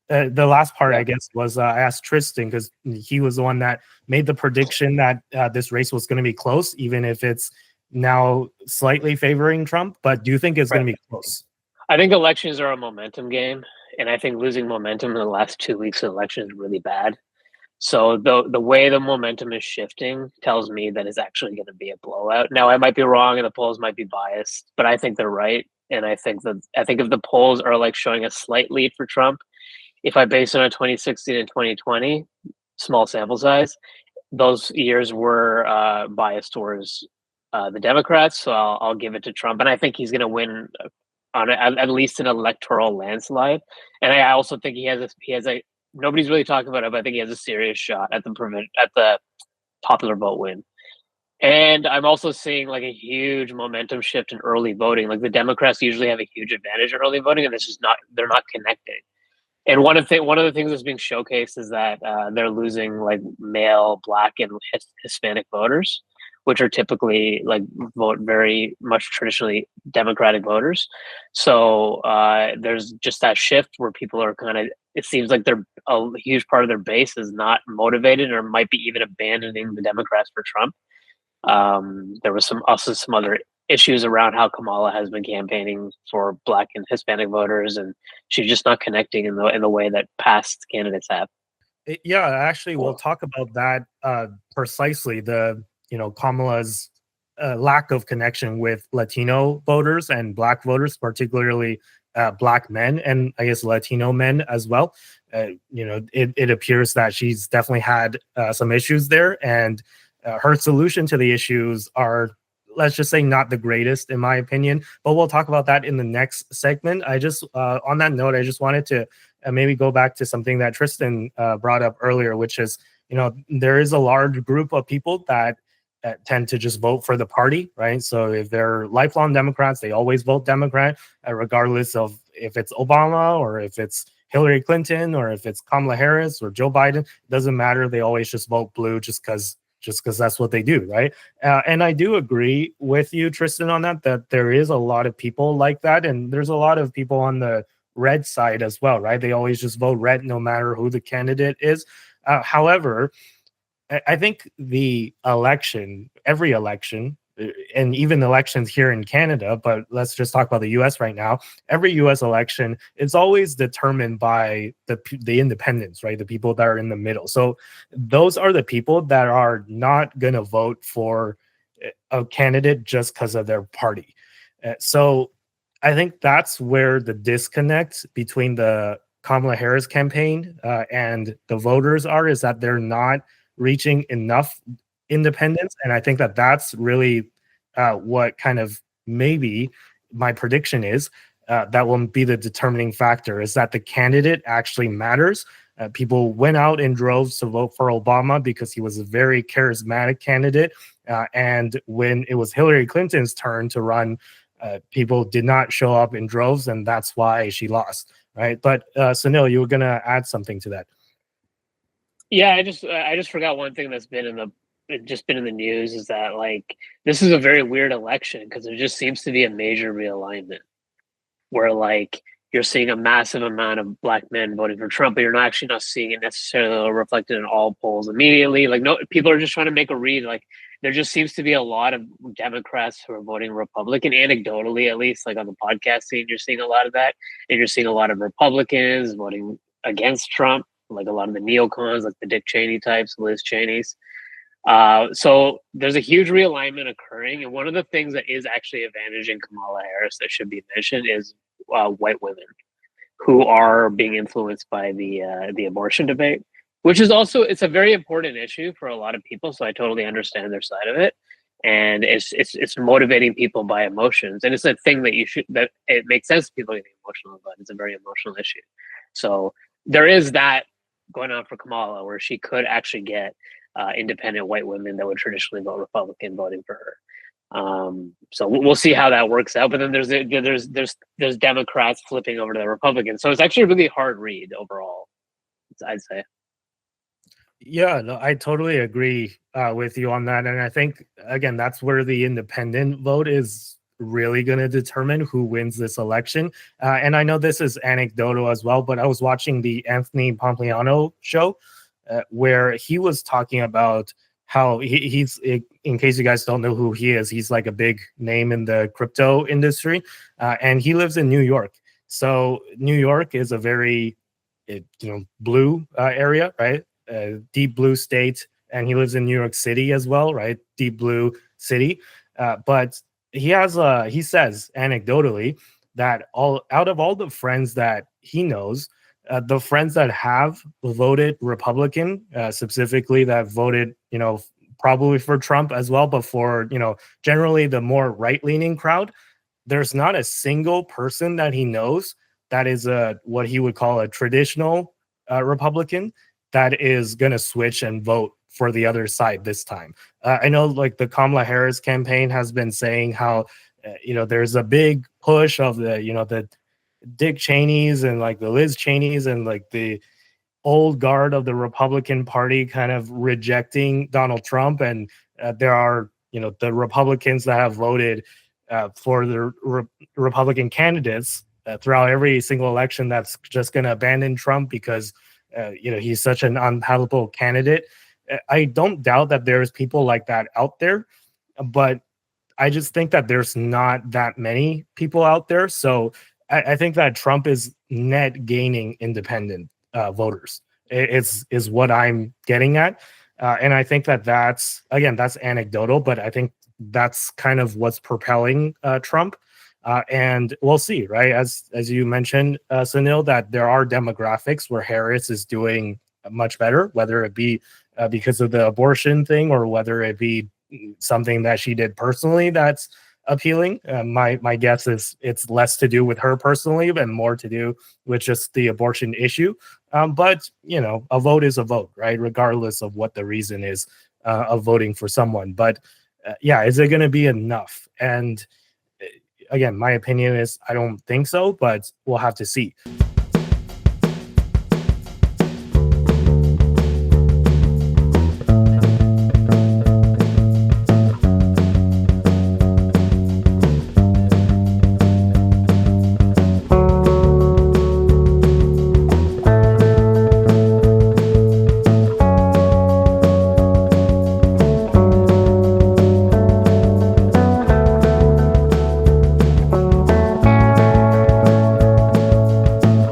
The last part, Yeah. I guess, was I asked Tristan because he was the one that made the prediction that this race was going to be close, even if it's now slightly favoring Trump. But do you think it's Right. going to be close? I think elections are a momentum game, and I think losing momentum in the last 2 weeks of election is really bad. So the way the momentum is shifting tells me that it's actually going to be a blowout. Now I might be wrong, and the polls might be biased, but I think they're right. And I think if the polls are like showing a slight lead for Trump, if I base it on 2016 and 2020, small sample size, those years were biased towards the Democrats. So I'll give it to Trump, and I think he's going to win on at least an electoral landslide. And I also think he has a nobody's really talking about it, but I think he has a serious shot at the popular vote win. And I'm also seeing like a huge momentum shift in early voting. Like the Democrats usually have a huge advantage in early voting, and this is not. They're not connecting. And one of the things that's being showcased is that they're losing like male, Black, and Hispanic voters, which are typically like vote very much traditionally Democratic voters. So there's just that shift where people are kind of. It seems like they're a huge part of their base is not motivated or might be even abandoning the Democrats for Trump. There was some other issues around how Kamala has been campaigning for Black and Hispanic voters, and she's just not connecting in the way that past candidates have. Yeah, actually, we'll talk about that precisely. Kamala's lack of connection with Latino voters and Black voters, particularly Black men and I guess Latino men as well. It appears that she's definitely had some issues there, and her solution to the issues are, let's just say, not the greatest in my opinion, but we'll talk about that in the next segment. I just on that note, I just wanted to maybe go back to something that Tristan brought up earlier, which is, there is a large group of people that tend to just vote for the party, right? So if they're lifelong Democrats, they always vote Democrat, regardless of if it's Obama or if it's Hillary Clinton or if it's Kamala Harris or Joe Biden. It doesn't matter. They always just vote blue just because that's what they do, right? And I do agree with you, Tristan, on that there is a lot of people like that, and there's a lot of people on the red side as well, right? They always just vote red no matter who the candidate is. However, I think every election, and even elections here in Canada, but let's just talk about the US right now. Every US election is always determined by the independents, right? The people that are in the middle. So those are the people that are not going to vote for a candidate just because of their party. So I think that's where the disconnect between the Kamala Harris campaign and the voters is that they're not reaching enough independence. And I think that that's really what kind of maybe my prediction is that will be the determining factor, is that the candidate actually matters. People went out in droves to vote for Obama because he was a very charismatic candidate. And when it was Hillary Clinton's turn to run, people did not show up in droves, and that's why she lost, right? But Sunil, you were going to add something to that. Yeah, I just forgot one thing that's been in the news is that like this is a very weird election because there just seems to be a major realignment where like you're seeing a massive amount of Black men voting for Trump, but you're not seeing it necessarily reflected in all polls immediately. Like no, people are just trying to make a read. Like there just seems to be a lot of Democrats who are voting Republican, anecdotally at least. Like on the podcast scene, you're seeing a lot of that, and you're seeing a lot of Republicans voting against Trump, like a lot of the neocons, like the Dick Cheney types, Liz Cheney's. So there's a huge realignment occurring, and one of the things that is actually advantaging Kamala Harris that should be mentioned is white women who are being influenced by the abortion debate, which is also it's a very important issue for a lot of people. So I totally understand their side of it, and it's motivating people by emotions, and it's a thing that it makes sense to people getting emotional about. It's a very emotional issue, so there is that going on for Kamala, where she could actually get independent white women that would traditionally vote Republican voting for her. So we'll see how that works out. But then there's Democrats flipping over to the Republicans, so it's actually a really hard read overall, I'd say. Yeah, no, I totally agree with you on that, and I think again that's where the independent vote is really going to determine who wins this election. And I know this is anecdotal as well, but I was watching the Anthony Pompliano show where he was talking about how he's, in case you guys don't know who he is, he's like a big name in the crypto industry, and he lives in New York. So New York is a very blue area, right? Deep blue state, and he lives in New York City as well, right? Deep blue city. But he says anecdotally that out of all the friends that he knows, the friends that have voted Republican, specifically that voted, probably for Trump as well, but for, generally the more right-leaning crowd, there's not a single person that he knows that is what he would call a traditional Republican that is going to switch and vote for the other side this time. I know like the Kamala Harris campaign has been saying how, there's a big push of the Dick Cheneys and like the Liz Cheneys and like the old guard of the Republican Party kind of rejecting Donald Trump. And there are, the Republicans that have voted for the Republican candidates throughout every single election that's just going to abandon Trump because, he's such an unpalatable candidate. I don't doubt that there's people like that out there, but I just think that there's not that many people out there. So I think that Trump is net gaining independent voters. Is what I'm getting at. And I think that's anecdotal, but I think that's kind of what's propelling Trump. And we'll see, right? As you mentioned, Sunil, that there are demographics where Harris is doing much better, whether it be because of the abortion thing or whether it be something that she did personally that's appealing. My guess is it's less to do with her personally and more to do with just the abortion issue. But, a vote is a vote, right? Regardless of what the reason is of voting for someone. But is it going to be enough? And again, my opinion is I don't think so, but we'll have to see.